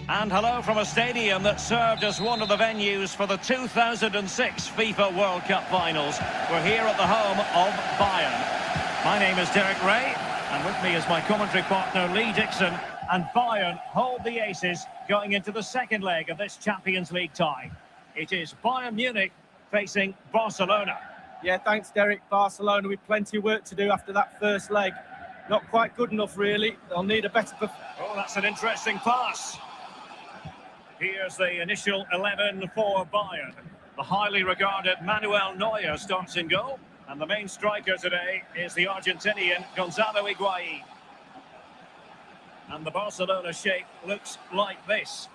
And hello from a stadium that served as one of the venues for the 2006 FIFA World Cup finals. We're here at the home of Bayern. My name is Derek Ray, and with me is my commentary partner Lee Dixon. And Bayern hold the aces going into the second leg of this Champions League tie. It is Bayern Munich facing Barcelona. Yeah, thanks, Derek. Barcelona with plenty of work to do after that first leg. Not quite good enough, really. They'll need a better... Oh, that's an interesting pass. Here's the initial 11 for Bayern. The highly regarded Manuel Neuer starts in goal. And the main striker today is the Argentinian Gonzalo Higuain. And the Barcelona shape looks like this.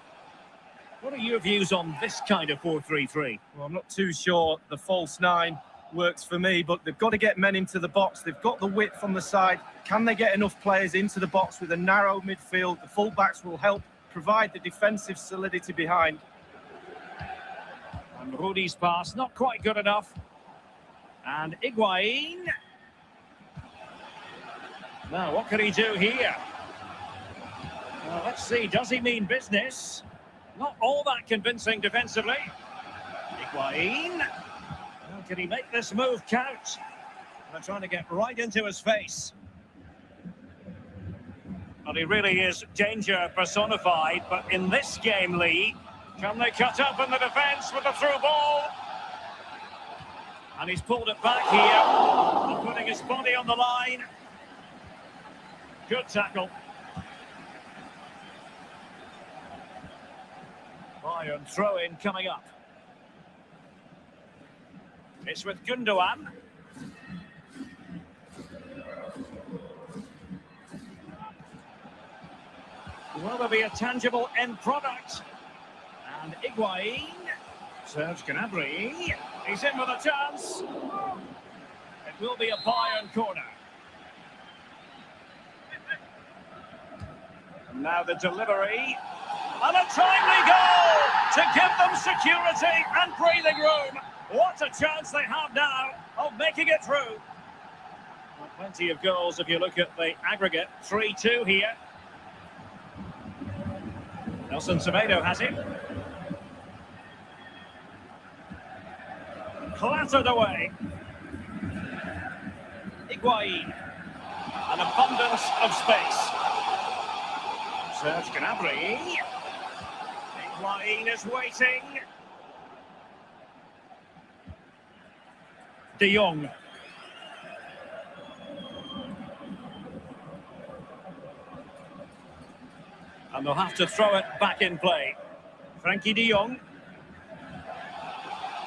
What are your views on this kind of 4-3-3? Well, I'm not too sure the false nine works for me, but they've got to get men into the box. They've got the width on the side. Can they get enough players into the box with a narrow midfield? The full-backs will help provide the defensive solidity behind. And Rudi's pass, not quite good enough. And Higuain. Now, what can he do here? Well, let's see, does he mean business? Not all that convincing defensively. Higuain. Well, can he make this move count? They're trying to get right into his face. Well, he really is danger personified, but in this game, Lee, can they cut up in the defence with a through ball? And he's pulled it back here, and putting his body on the line. Good tackle. Bayern throw-in coming up. It's with Gundogan. Will there be a tangible end product? And Higuain. Serge Gnabry. He's in with a chance. It will be a Bayern corner. Now the delivery. And a timely goal to give them security and breathing room. What a chance they have now of making it through. Well, plenty of goals if you look at the aggregate. 3-2 here. Nelson Semedo has it. Clattered away. Higuain. An abundance of space. Serge Gnabry. Higuain is waiting. De Jong. And they'll have to throw it back in play. Frankie de Jong.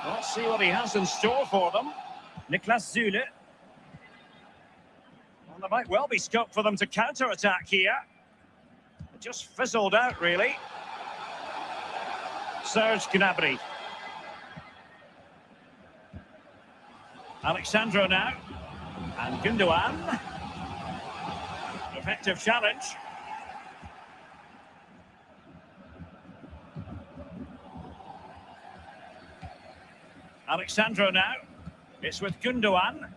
Let's see what he has in store for them. Niklas Süle. Well, there might well be scope for them to counter-attack here. It just fizzled out, really. Serge Gnabry. Alexandro now. And Gundogan. Effective challenge. Alexandro now. It's with Gundogan.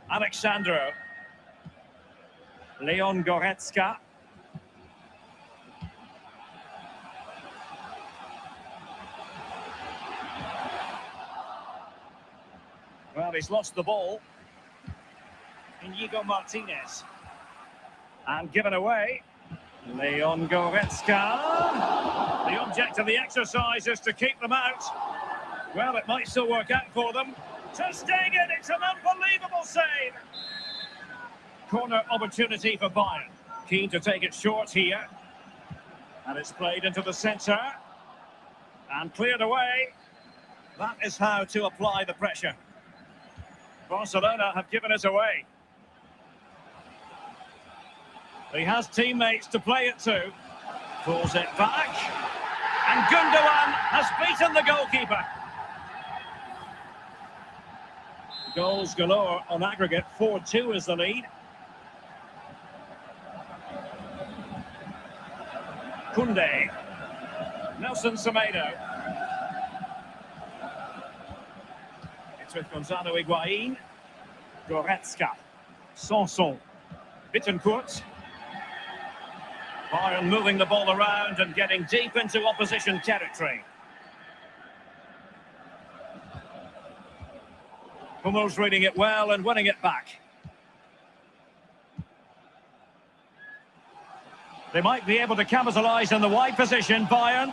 Alexandro. Leon Goretzka. Well, he's lost the ball. Inigo Martinez. And given away. Leon Goretzka. The object of the exercise is to keep them out. Well, it might still work out for them. Ter Stegen, it's an unbelievable save. Corner opportunity for Bayern. Keen to take it short here. And it's played into the centre. And cleared away. That is how to apply the pressure. Barcelona have given it away. He has teammates to play it to. Pulls it back. And Gundogan has beaten the goalkeeper. Goals galore on aggregate. 4-2 is the lead. Koundé. Nelson Semedo. It's with Gonzalo Higuain. Goretzka. Sanson. Bittencourt. Bayern moving the ball around and getting deep into opposition territory. Hummel's reading it well and winning it back. They might be able to capitalise on the wide position, Bayern.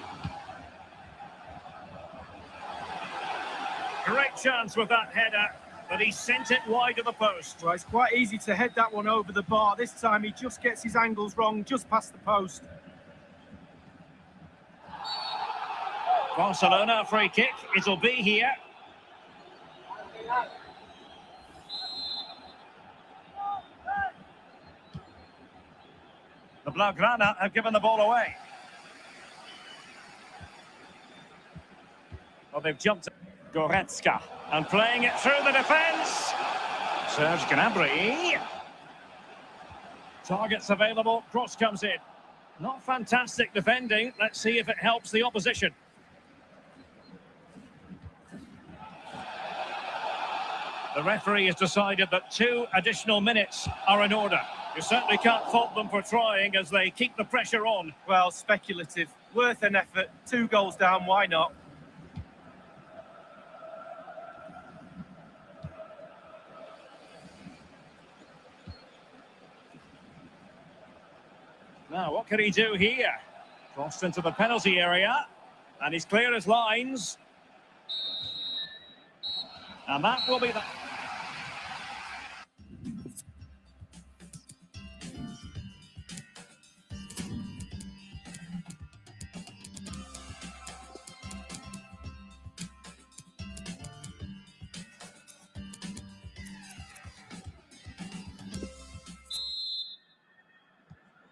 Great chance with that header, but he sent it wide of the post. Well, it's quite easy to head that one over the bar. This time he just gets his angles wrong, just past the post. Barcelona free kick, it'll be here. The Blaugrana have given the ball away. Well, they've jumped Goretzka and playing it through the defence. Serge Gnabry. Targets available, cross comes in. Not fantastic defending. Let's see if it helps the opposition. The referee has decided that 2 additional minutes are in order. You certainly can't fault them for trying as they keep the pressure on. Well, speculative. Worth an effort. 2 goals down, why not? Now, what can he do here? Crossed into the penalty area. And he's clear his lines. And that will be the...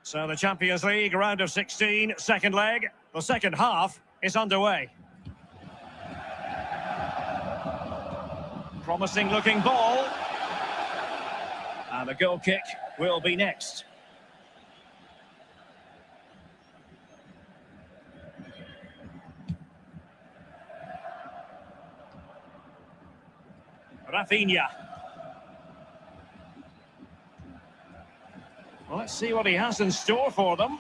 So the Champions League round of 16, second leg. The second half is underway. Promising looking ball. And the goal kick will be next. Rafinha. Well, let's see what he has in store for them.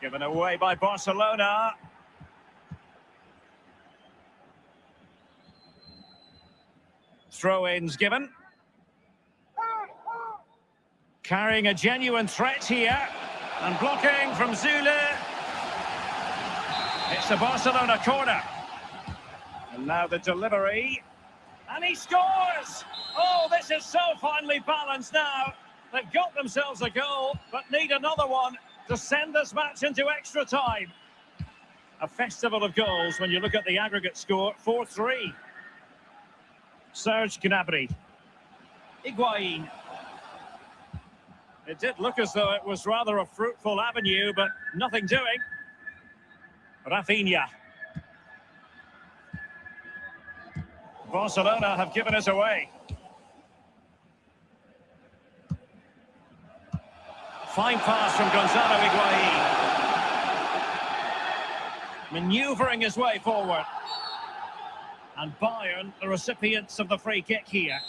Given away by Barcelona. Throw-ins given. Carrying a genuine threat here. And blocking from Zule. It's a Barcelona corner. And now the delivery. And he scores! Oh, this is so finely balanced now. They've got themselves a goal, but need another one to send this match into extra time. A festival of goals when you look at the aggregate score, 4-3. Serge Gnabry. Higuain. It did look as though it was rather a fruitful avenue, but nothing doing. Rafinha. Barcelona have given us away. Fine pass from Gonzalo Higuain. Manoeuvring his way forward. And Bayern, the recipients of the free kick here.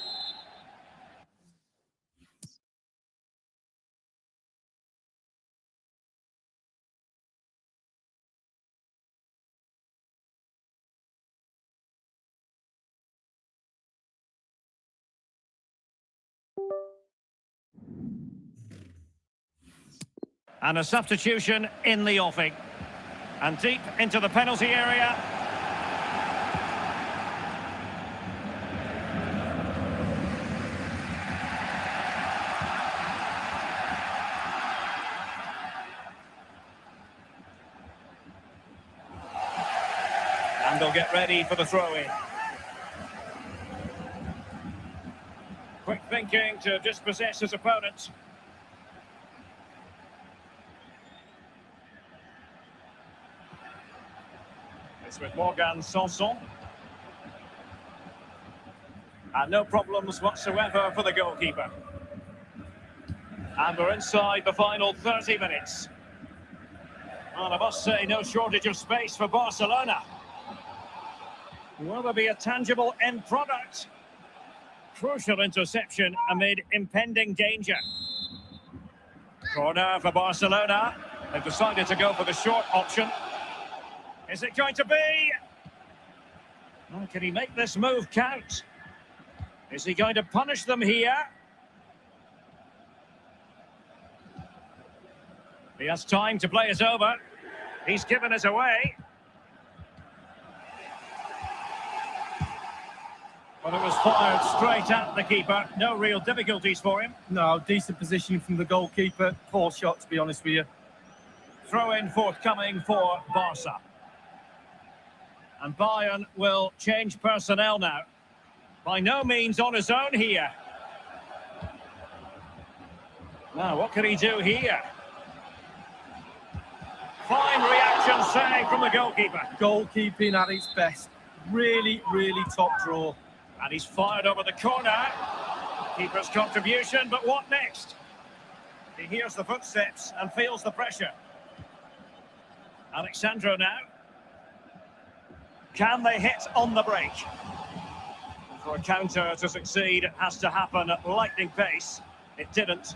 And a substitution in the offing. And deep into the penalty area. And they'll get ready for the throw-in. Quick thinking to dispossess his opponent. With Morgan Sanson. And no problems whatsoever for the goalkeeper. And we're inside the final 30 minutes. And I must say, no shortage of space for Barcelona. Will there be a tangible end product? Crucial interception amid impending danger. Corner for Barcelona. They've decided to go for the short option. Is it going to be? Well, can he make this move count? Is he going to punish them here? He has time to play it over. He's given it away. Well, it was fired straight at the keeper. No real difficulties for him. No, decent positioning from the goalkeeper. Poor shot, to be honest with you. Throw in forthcoming for Barca. And Bayern will change personnel now. By no means on his own here. Now, what can he do here? Fine reaction save from the goalkeeper. Goalkeeping at its best. Really, really top draw. And he's fired over the corner. Keeper's contribution, but what next? He hears the footsteps and feels the pressure. Alexandro now. Can they hit on the break? For a counter to succeed, it has to happen at lightning pace. It didn't.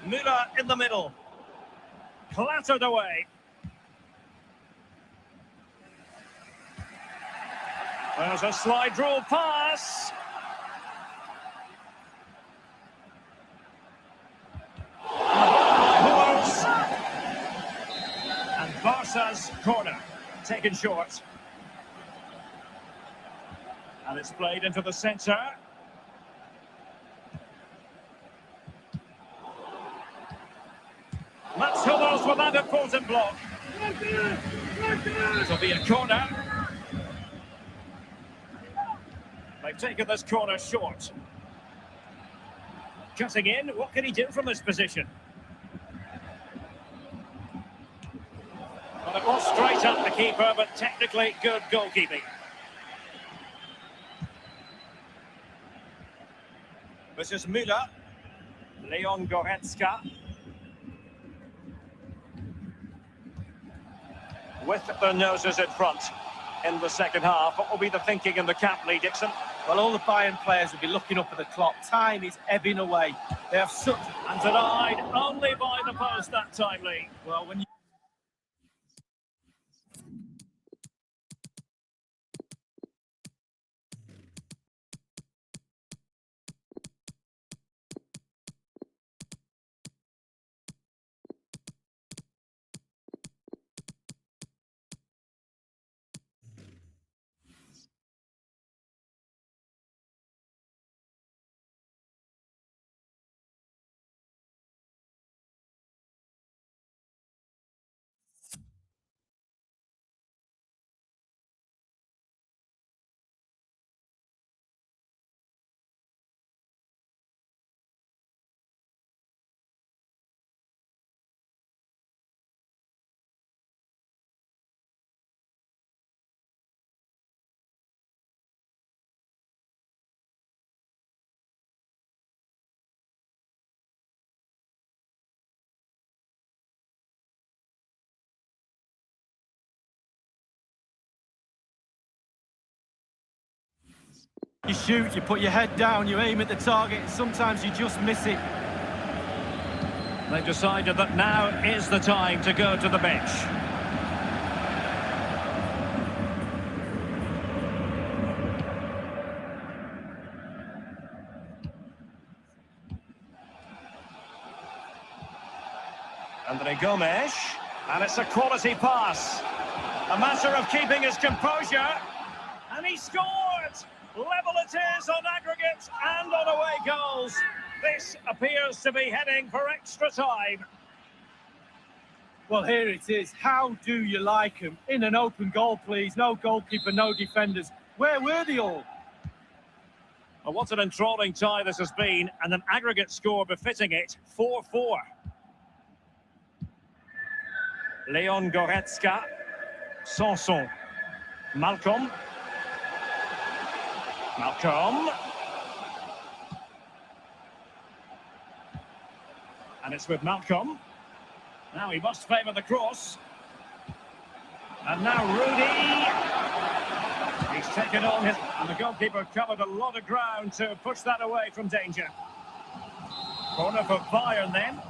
Müller in the middle. Clattered away. There's a slide rule pass. And Barca's corner, taken short. And it's played into the centre. Mats Hummels with that important block. It'll be a corner. They've taken this corner short. Cutting in, what can he do from this position? Well, it was straight at the keeper, but technically good goalkeeping. This is Müller. Leon Goretzka. With their noses in front in the second half. What will be the thinking in the camp, Lee Dixon? Well, all the Bayern players will be looking up at the clock. Time is ebbing away. They have such... And denied only by the post that time, Lee. Well, when you... You shoot, you put your head down, you aim at the target, and sometimes you just miss it. They've decided that now is the time to go to the bench. Andre Gomes, and it's a quality pass. A matter of keeping his composure, and he scored! Level it is on aggregate and on away goals. This appears to be heading for extra time. Well, here it is. How do you like him? In an open goal, please. No goalkeeper, no defenders. Where were they all? Well, what an enthralling tie this has been, and an aggregate score befitting it, 4-4. Leon Goretzka, Sanson, Malcolm. And it's with Malcolm. Now he must favour the cross. And now Rudy. He's taken on his... And the goalkeeper covered a lot of ground to push that away from danger. Corner for Bayern then.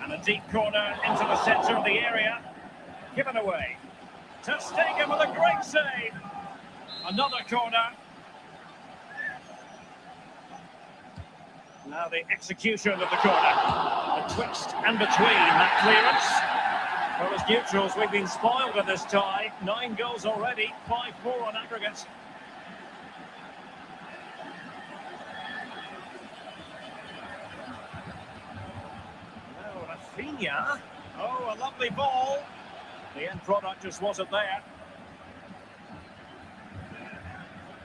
And a deep corner into the centre of the area. Given away. Ter Stegen with a great save. Another corner. Now the execution of the corner. A twixt and between that clearance. Well, as neutrals, we've been spoiled in this tie. 9 goals already, 5-4 on aggregate. Oh, Rafinha. Oh, a lovely ball. The end product just wasn't there.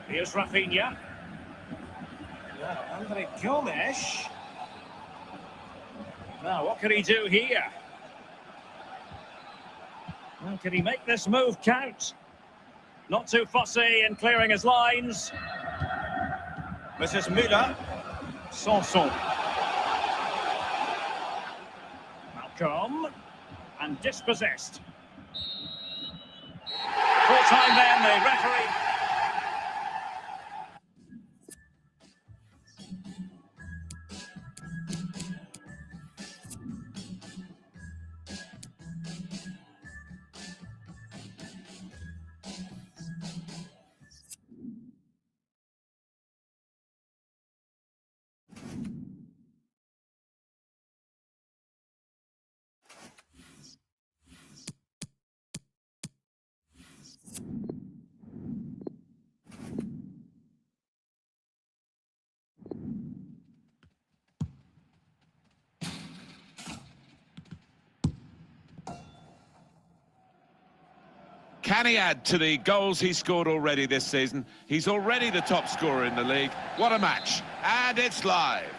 Here's Rafinha. Andre Gomes. Now, what can he do here? Well, can he make this move count? Not too fussy in clearing his lines. This is Müller. Sanson. Malcolm. And dispossessed. Full time then, the referee. Can he add to the goals he scored already this season? He's already the top scorer in the league. What a match. And it's live.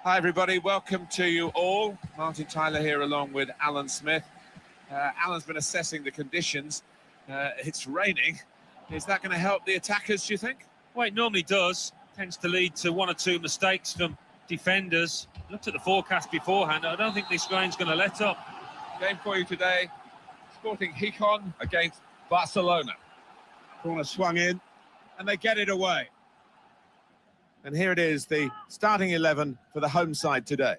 Hi, everybody. Welcome to you all. Martin Tyler here along with Alan Smith. Alan's been assessing the conditions. It's raining. Is that going to help the attackers, do you think? Well, it normally does. Tends to lead to 1 or 2 mistakes from defenders. Looked at the forecast beforehand. I don't think this rain's going to let up. Game for you today. Sporting Gijón against Barcelona. Corner swung in, and they get it away. And here it is, the starting 11 for the home side today.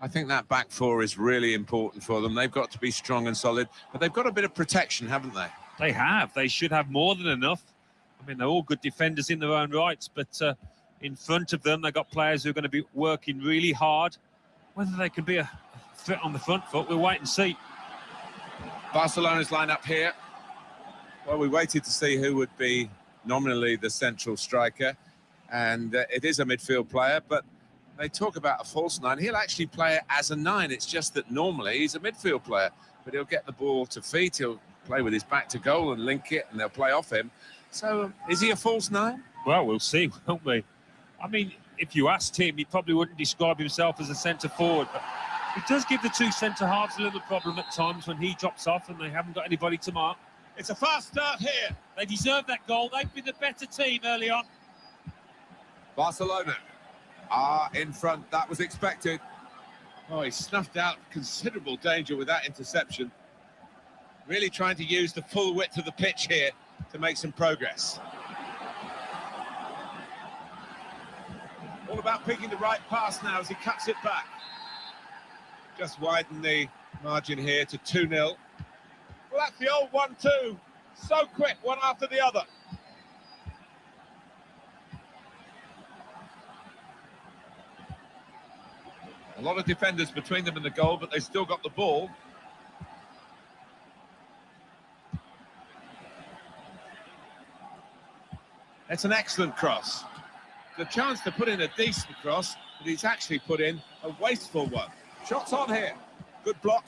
I think that back four is really important for them. They've got to be strong and solid, but they've got a bit of protection, haven't they? They have. They should have more than enough. I mean, they're all good defenders in their own rights, but in front of them, they've got players who are going to be working really hard. Whether they can be a threat on the front foot, we'll wait and see. Barcelona's line up here. Well, we waited to see who would be nominally the central striker, and it is a midfield player, but they talk about a false 9. He'll actually play it as a 9. It's just that normally he's a midfield player, but he'll get the ball to feet, he'll play with his back to goal and link it, and they'll play off him. So, is he a false 9? Well, we'll see, won't we? I mean, if you asked him, he probably wouldn't describe himself as a centre-forward, but it does give the 2 centre-halves a little problem at times when he drops off and they haven't got anybody to mark. It's a fast start here. They deserve that goal. They've been the better team early on. Barcelona are in front. That was expected. Oh, he snuffed out considerable danger with that interception. Really trying to use the full width of the pitch here to make some progress. All about picking the right pass now as he cuts it back. Just widen the margin here to 2-0. Well, that's the old 1-2. So quick, one after the other. A lot of defenders between them and the goal, but they still got the ball. It's an excellent cross. The chance to put in a decent cross, but he's actually put in a wasteful one. Shots on here. Good block.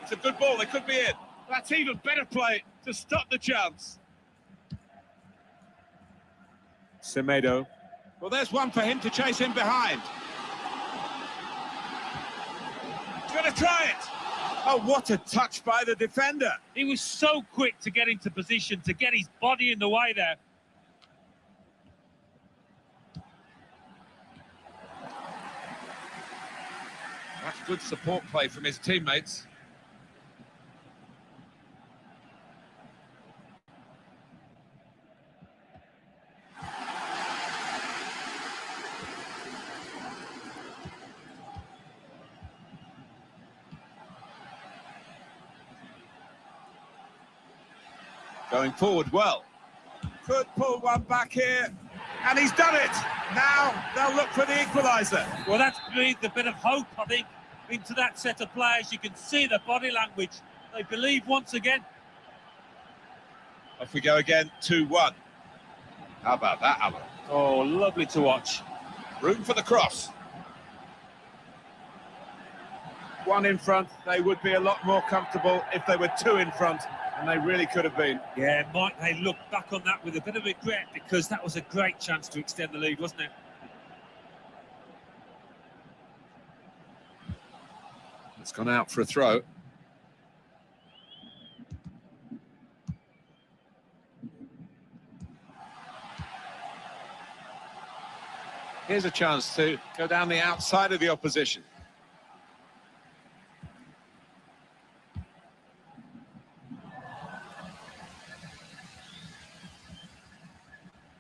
It's a good ball. They could be in. That's even better play to stop the chance. Semedo. Well, there's one for him to chase him behind. He's going to try it. Oh, what a touch by the defender. He was so quick to get into position, to get his body in the way there. That's good support play from his teammates. Going forward well. Could pull one back here, and he's done it. Now they'll look for the equaliser. Well, that's breathed a bit of hope, I think, into that set of players. You can see the body language. They believe once again. Off we go again, 2-1. How about that, Alan? Oh, lovely to watch. Room for the cross. One in front, they would be a lot more comfortable if they were two in front, and they really could have been. Yeah, might they look back on that with a bit of regret, because that was a great chance to extend the lead, wasn't it? It's gone out for a throw. Here's a chance to go down the outside of the opposition.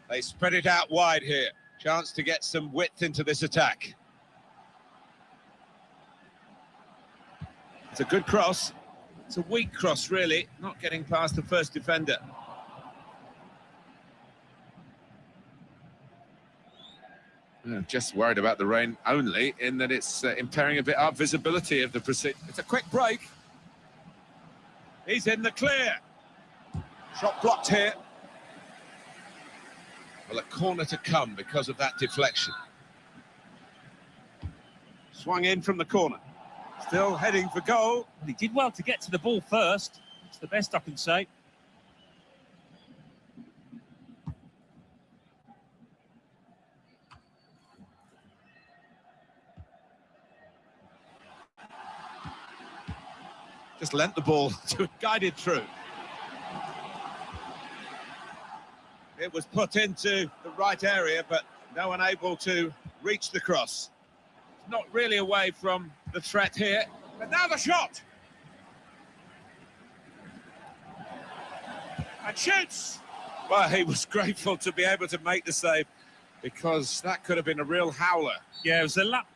They spread it out wide here. Chance to get some width into this attack. It's a good cross. It's a weak cross, really, not getting past the first defender. I'm just worried about the rain only, in that it's impairing a bit our visibility of the proceed. It's a quick break. He's in the clear. Shot blocked here. Well, a corner to come because of that deflection. Swung in from the corner. Still heading for goal. Well, he did well to get to the ball first. It's the best I can say. Just lent the ball to guided through. It was put into the right area, but no one able to reach the cross. It's not really away from the threat here, but now the shot! And shoots! Well, he was grateful to be able to make the save, because that could have been a real howler. Yeah, it was a lap.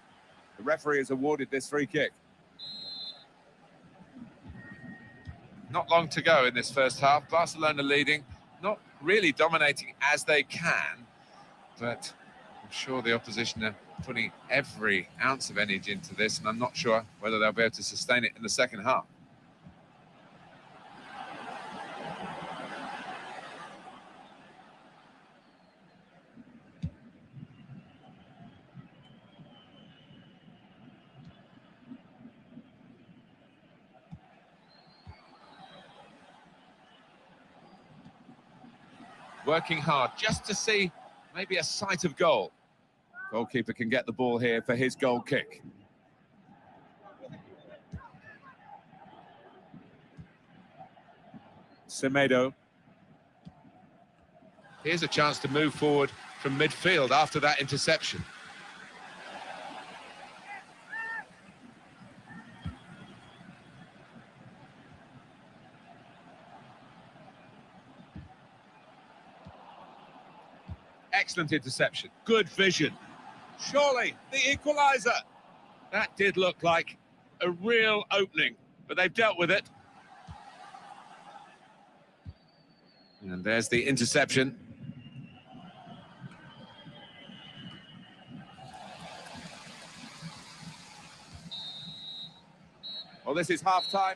The referee has awarded this free kick. Not long to go in this first half. Barcelona leading, not really dominating as they can, but I'm sure the opposition are putting every ounce of energy into this, and I'm not sure whether they'll be able to sustain it in the second half. Working hard just to see maybe a sight of goal. Goalkeeper can get the ball here for his goal kick. Semedo. Here's a chance to move forward from midfield after that interception. Excellent interception, good vision. Surely the equaliser. That did look like a real opening, but they've dealt with it. And there's the interception. Well, this is half-time.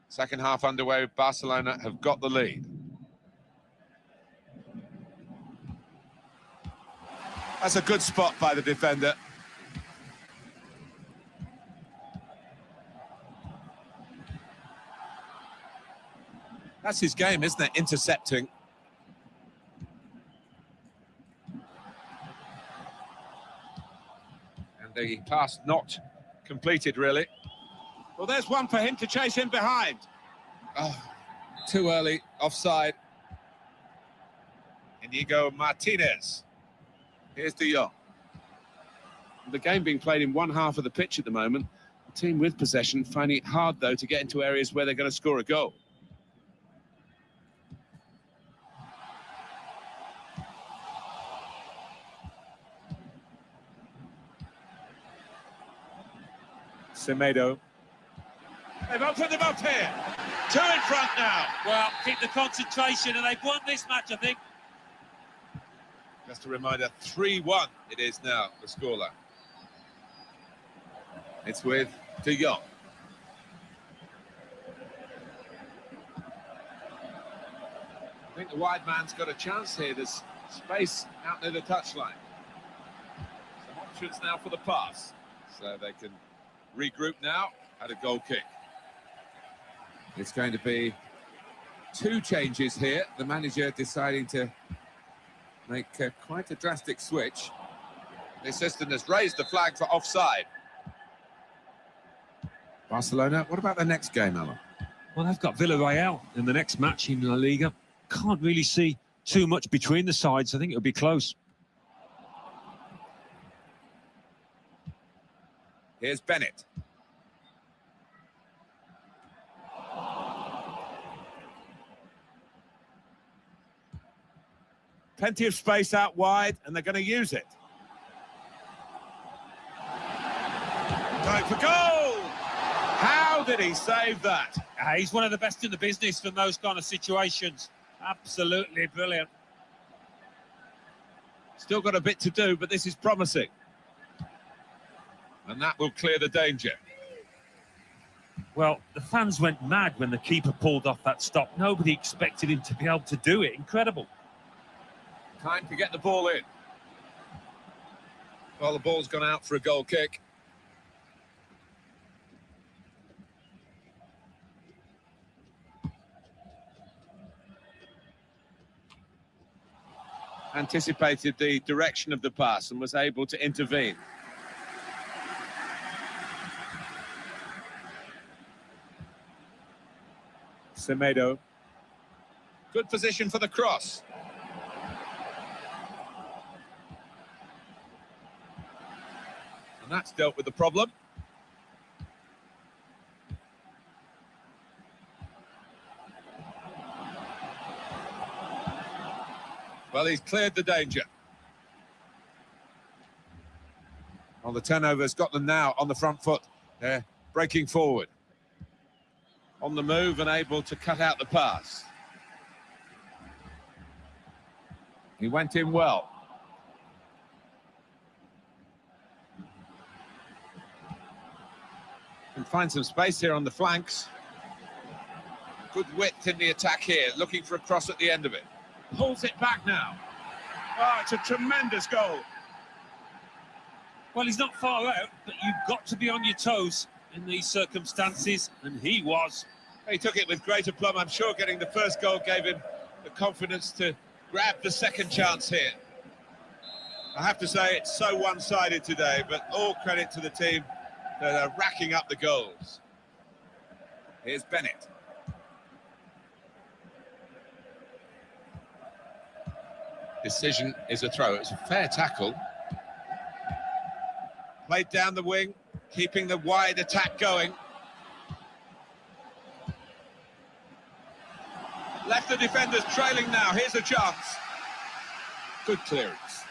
Second half underway, Barcelona have got the lead. That's a good spot by the defender. That's his game, isn't it? Intercepting. And the pass not completed, really. Well, there's one for him to chase in behind. Oh, too early, offside. Inigo Martinez. Here's De Jong. The game being played in one half of the pitch at the moment. The team with possession finding it hard, though, to get into areas where they're going to score a goal. Semedo. They've opened them up here. Two in front now. Well, keep the concentration, and they've won this match, I think. Just a reminder, 3-1 it is now, the scoreline. It's with De Jong. I think the wide man's got a chance here. There's space out near the touchline. Some options now for the pass. So they can regroup now at a goal kick. It's going to be two changes here. The manager deciding to make quite a drastic switch. The assistant has raised the flag for offside. Barcelona, what about the next game, Alan? Well, they've got Villarreal in the next match in La Liga. Can't really see too much between the sides. I think it'll be close. Here's Bennett. Plenty of space out wide, and they're going to use it. Going for goal! How did he save that? He's one of the best in the business from those kind of situations. Absolutely brilliant. Still got a bit to do, but this is promising. And that will clear the danger. Well, the fans went mad when the keeper pulled off that stop. Nobody expected him to be able to do it. Incredible. Time to get the ball in. Well, the ball's gone out for a goal kick. Anticipated the direction of the pass and was able to intervene. Semedo. Good position for the cross. And that's dealt with the problem. Well, he's cleared the danger. Well, the turnover's got them now on the front foot. They're breaking forward. On the move and able to cut out the pass. He went in well. Can find some space here on the flanks. Good width in the attack here, looking for a cross at the end of it. Pulls it back now. Oh, it's a tremendous goal. Well, he's not far out, but you've got to be on your toes in these circumstances, and he was. He took it with great aplomb. I'm sure getting the first goal gave him the confidence to grab the second chance here. I have to say it's so one-sided today, but all credit to the team that are racking up the goals. Here's Bennett. Decision is a throw. It's a fair tackle. Played down the wing, keeping the wide attack going. Left the defenders trailing now. Here's a chance. Good clearance.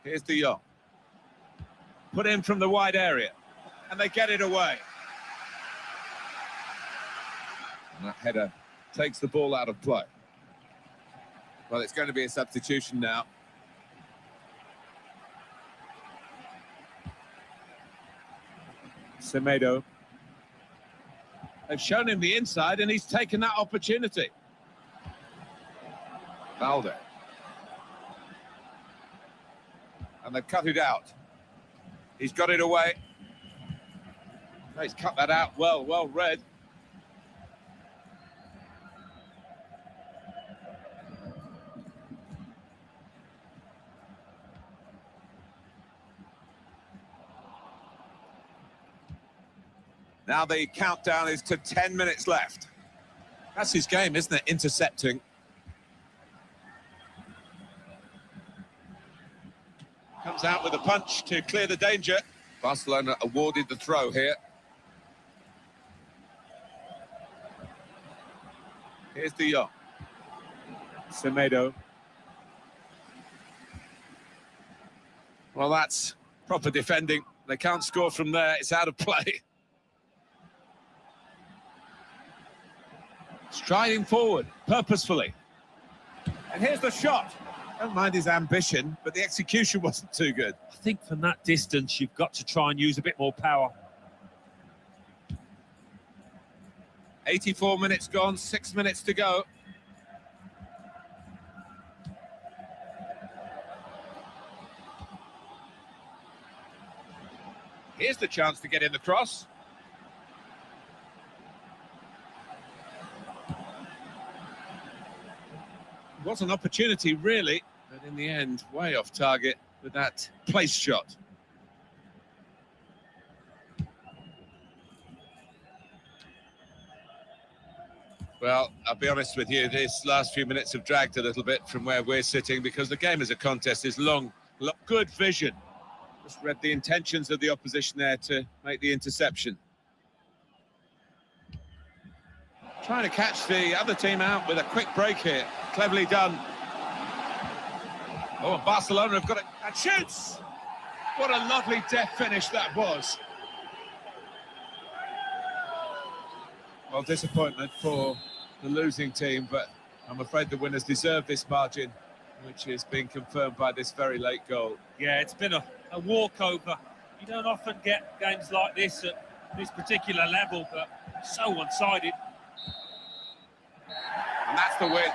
Here's De Jong. Put in from the wide area. And they get it away. And that header takes the ball out of play. Well, it's going to be a substitution now. Semedo. They've shown him the inside and he's taken that opportunity. Valde. And they've cut it out. He's got it away. He's cut that out well read. Now the countdown is to 10 minutes left. That's his game, isn't it? Intercepting. Comes out with a punch to clear the danger. Barcelona awarded the throw here. Here's De Jong. Semedo. Well, that's Proper defending. They can't score from there. It's out of play. Striding forward, purposefully. And here's the shot. Don't mind his ambition, but the execution wasn't too good. I think from that distance, you've got to try and use a bit more power. 84 minutes gone, 6 minutes to go. Here's the chance to get in the cross. It was an opportunity, really, but in the end, way off target with that place shot. Well, I'll be honest with you, these last few minutes have dragged a little bit from where we're sitting because the game as a contest is long, good vision. Just read the intentions of the opposition there to make the interception. Trying to catch the other team out with a quick break here. Cleverly done. Oh, Barcelona have got it. And shoots! What a lovely death finish that was. Well, disappointment for the losing team, but I'm afraid the winners deserve this margin, which is being confirmed by this very late goal. Yeah, it's been a walkover. You don't often get games like this at this particular level, but so one-sided. And that's the win.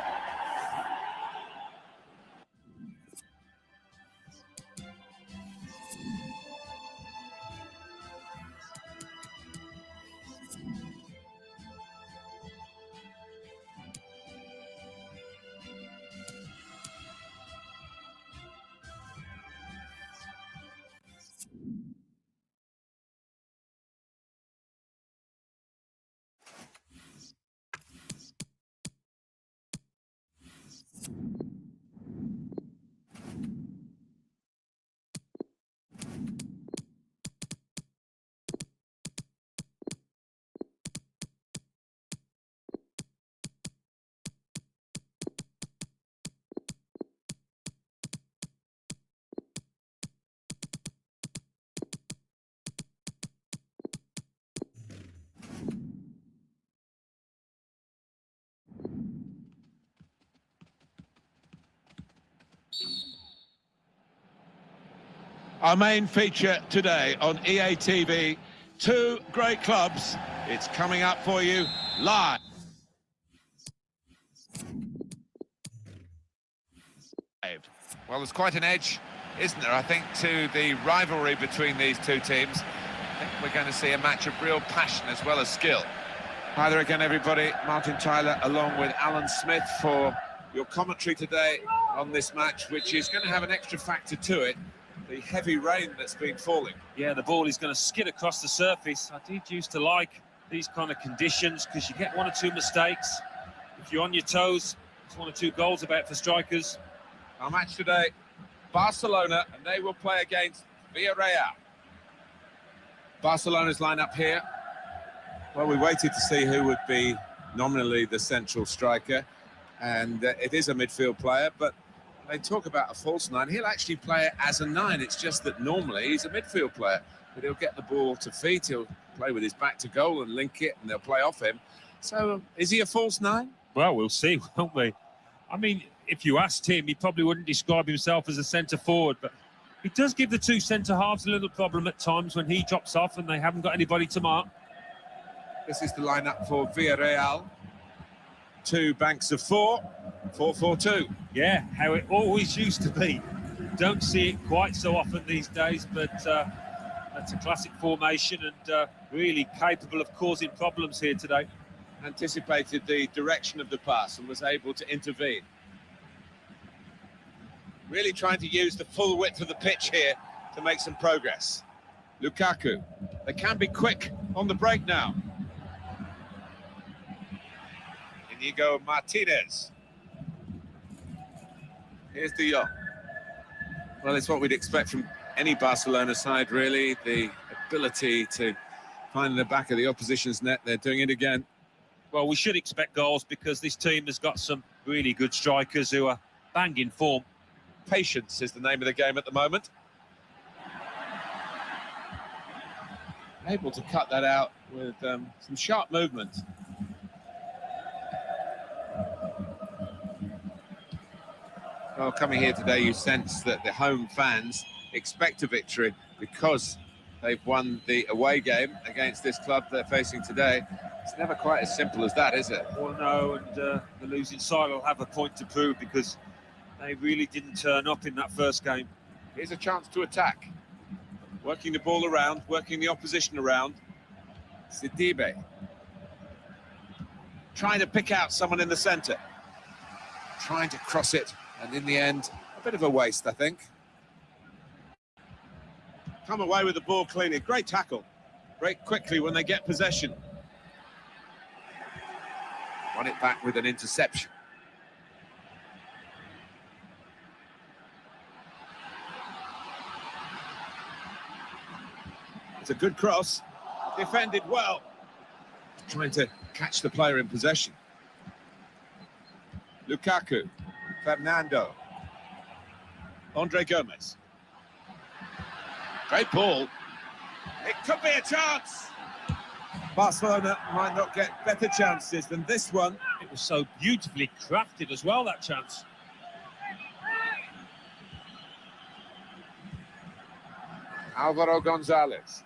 Our main feature today on EA TV, two great clubs. It's coming up for you live. Well, there's quite an edge, isn't there, I think, to the rivalry between these two teams. I think we're going to see a match of real passion as well as skill. Hi there again, everybody. Martin Tyler along with Alan Smith for your commentary today on this match, which is going to have an extra factor to it. The heavy rain that's been falling. Yeah, the ball is going to skid across the surface. I did used to like these kind of conditions because you get one or two mistakes. If you're on your toes, it's one or two goals about for strikers. Our match today, Barcelona, and they will play against Villarreal. Barcelona's lineup here. Well, we waited to see who would be nominally the central striker, and it is a midfield player, but they talk about a false nine. He'll actually play it as a nine. It's just that normally he's a midfield player, but he'll get the ball to feet. He'll play with his back to goal and link it, and they'll play off him. So is he a false nine? Well, we'll see, won't we? I mean, if you asked him, he probably wouldn't describe himself as a centre forward, but he does give the two centre halves a little problem at times when he drops off and they haven't got anybody to mark. This is the lineup for Villarreal. Two banks of four, 4-4-2. Yeah, how it always used to be. Don't see it quite so often these days, but that's a classic formation and really capable of causing problems here today. Anticipated the direction of the pass and was able to intervene. Really trying to use the full width of the pitch here to make some progress. Lukaku, they can be quick on the break now. Inigo Martinez. Here's De Jong. Well, it's what we'd expect from any Barcelona side, really. The ability to find the back of the opposition's net. They're doing it again. Well, we should expect goals because this team has got some really good strikers who are bang in form. Patience is the name of the game at the moment. able to cut that out with some sharp movement. Well, coming here today, you sense that the home fans expect a victory because they've won the away game against this club they're facing today. It's never quite as simple as that, is it? Well, no, and the losing side will have a point to prove because they really didn't turn up in that first game. Here's a chance to attack. Working the ball around, working the opposition around. Sidibe. Trying to pick out someone in the centre. Trying to cross it, and in the end, a bit of a waste, I think. Come away with the ball cleanly. Great tackle. Break quickly when they get possession. Won it back with an interception. It's a good cross. Defended well. Trying to catch the player in possession. Lukaku. Fernando. Andre Gomez. Great ball. It could be a chance. Barcelona might not get better chances than this one. It was so beautifully crafted as well, that chance. Alvaro Gonzalez.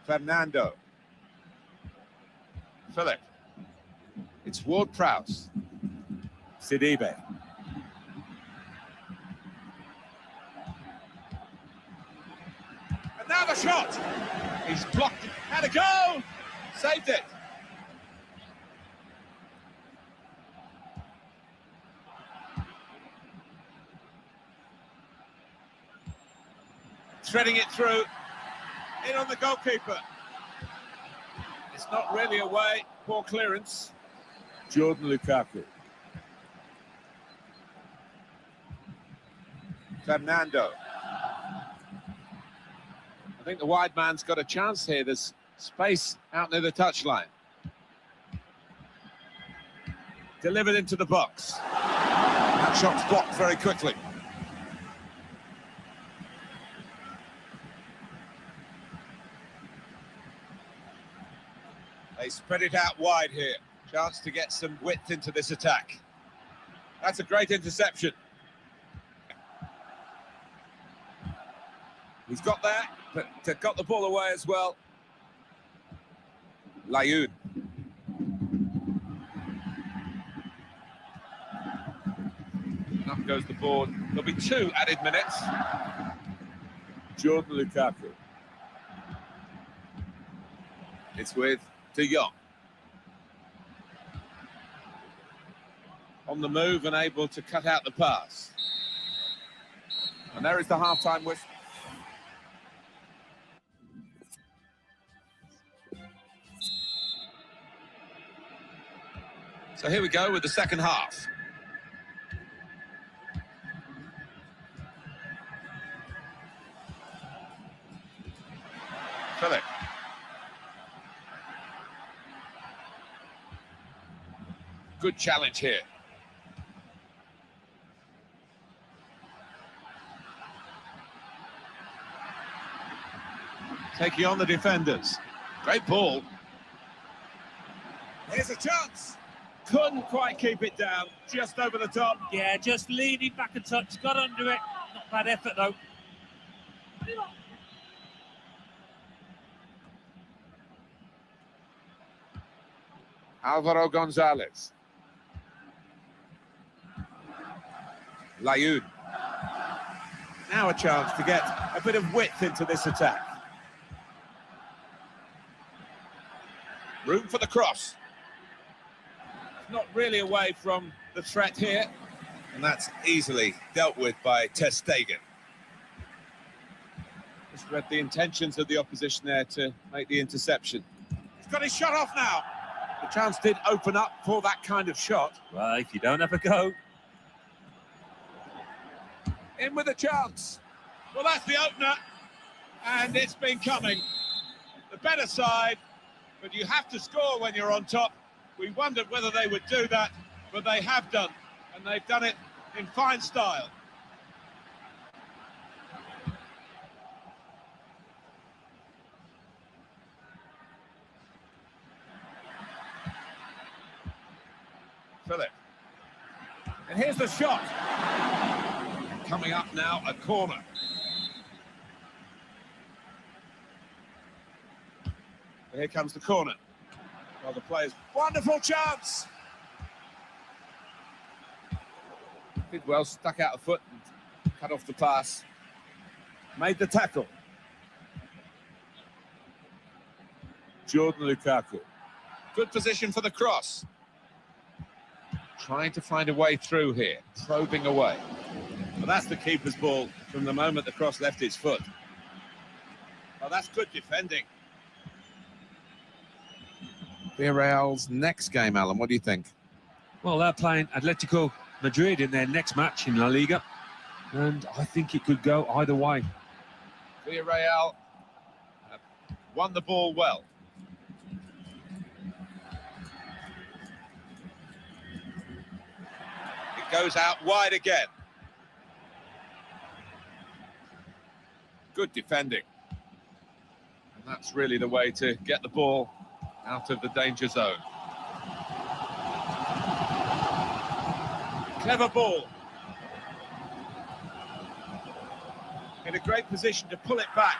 Fernando. Philip. It's Ward-Prowse. Sidibe. And now the shot. He's blocked it. Had a go. Saved it. Threading it through. In on the goalkeeper. It's not really away. Poor clearance. Jordan Lukaku. Fernando. I think the wide man's got a chance here. There's space out near the touchline. Delivered into the box. That shot's blocked very quickly. They spread it out wide here. Chance to get some width into this attack. That's a great interception. He's got there, but got the ball away as well. Layoun. Up goes the board. There'll be 2 added minutes. Jordan Lukaku. It's with De Jong. On the move and able to cut out the pass. And there is the half-time whistle. So here we go with the second half. Philip. Good challenge here. Taking on the defenders. Great ball. Here's a chance. Couldn't quite keep it down. Just over the top. Yeah, just leaning back a touch. Got under it. Not bad effort, though. Alvaro Gonzalez. Layoun. Now a chance to get a bit of width into this attack. Room for the cross. Not really away from the threat here. And that's easily dealt with by Ter Stegen. Just read the intentions of the opposition there to make the interception. He's got his shot off now. The chance did open up for that kind of shot. Well, if you don't have a go. In with a chance. Well, that's the opener. And it's been coming. The better side, but you have to score when you're on top. We wondered whether they would do that, but they have done. And they've done it in fine style. Philip. And here's the shot. Coming up now, a corner. And here comes the corner. Well, the players, wonderful chance. Did well, stuck out a foot and cut off the pass. Made the tackle. Jordan Lukaku. Good position for the cross. Trying to find a way through here, probing away. Well, that's the keeper's ball from the moment the cross left his foot. Well, that's good defending. Villarreal's next game, Alan, what do you think? Well, they're playing Atletico Madrid in their next match in La Liga, and I think it could go either way. Villarreal won the ball well. It goes out wide again. Good defending. And that's really the way to get the ball out of the danger zone. Clever ball. In a great position to pull it back.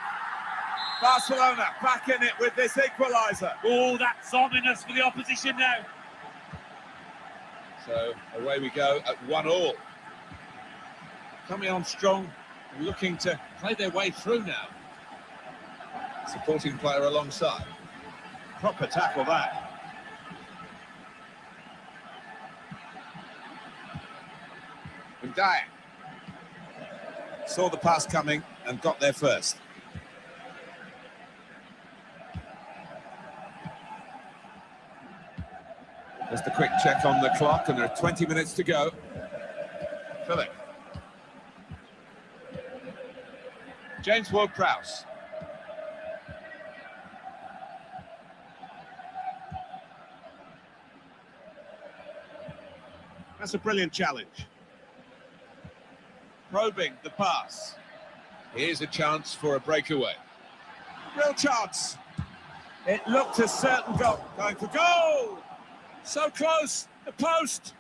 Barcelona back in it with this equaliser. Oh, that's ominous for the opposition now. So away we go at 1-1. Coming on strong, looking to play their way through now. Supporting player alongside. Proper tackle that. Ndiaye saw the pass coming and got there first. Just a quick check on the clock, and there are 20 minutes to go. Philip. James Ward-Prowse. That's a brilliant challenge. Probing the pass. Here's a chance for a breakaway. Real chance. It looked a certain goal. Going for goal. So close. The post.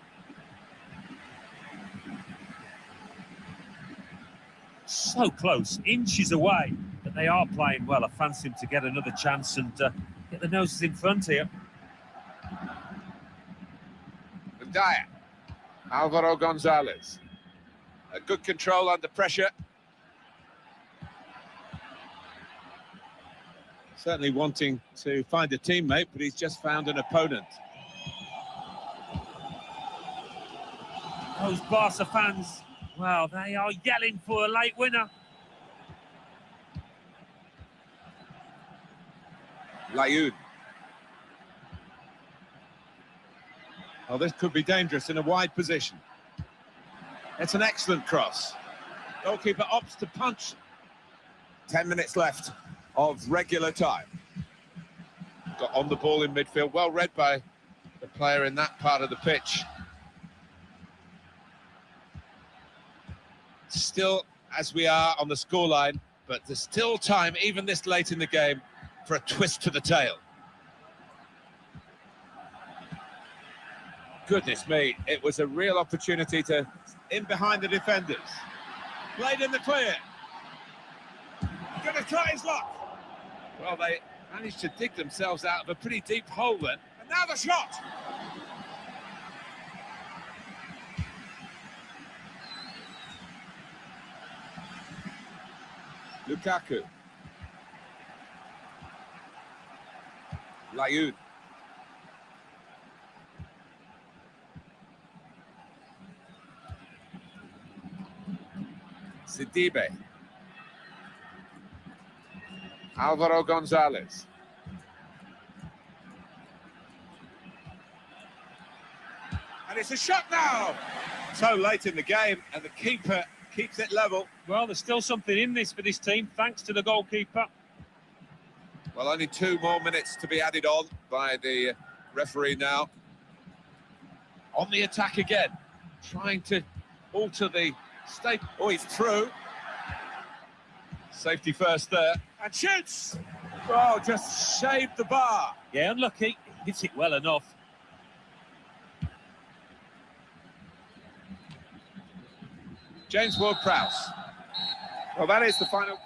So close, inches away, but they are playing well. I fancy them to get another chance and get the noses in front here. Ndiaye. Alvaro Gonzalez. A good control under pressure. Certainly wanting to find a teammate, but he's just found an opponent. Those Barca fans, well, they are yelling for a late winner. Layoud. Oh, this could be dangerous in a wide position. It's an excellent cross. Goalkeeper opts to punch. 10 minutes left of regular time. Got on the ball in midfield, well read by the player in that part of the pitch. Still, as we are on the scoreline, but there's still time, even this late in the game, for a twist to the tail. Goodness me, it was a real opportunity to in behind the defenders. Played in the clear. Gonna try his luck. Well, they managed to dig themselves out of a pretty deep hole then. And now the shot. Lukaku. Layoud. Sidibe. Alvaro Gonzalez. And it's a shot now! So late in the game, and the keeper keeps it level. Well, there's still something in this for this team, thanks to the goalkeeper. Well, only 2 more minutes to be added on by the referee now. On the attack again, trying to alter the state. Oh, he's through. Safety first there. And shoots! Oh, just shaved the bar. Yeah, unlucky. Hits it well enough. James Ward-Prowse. Well, that is the final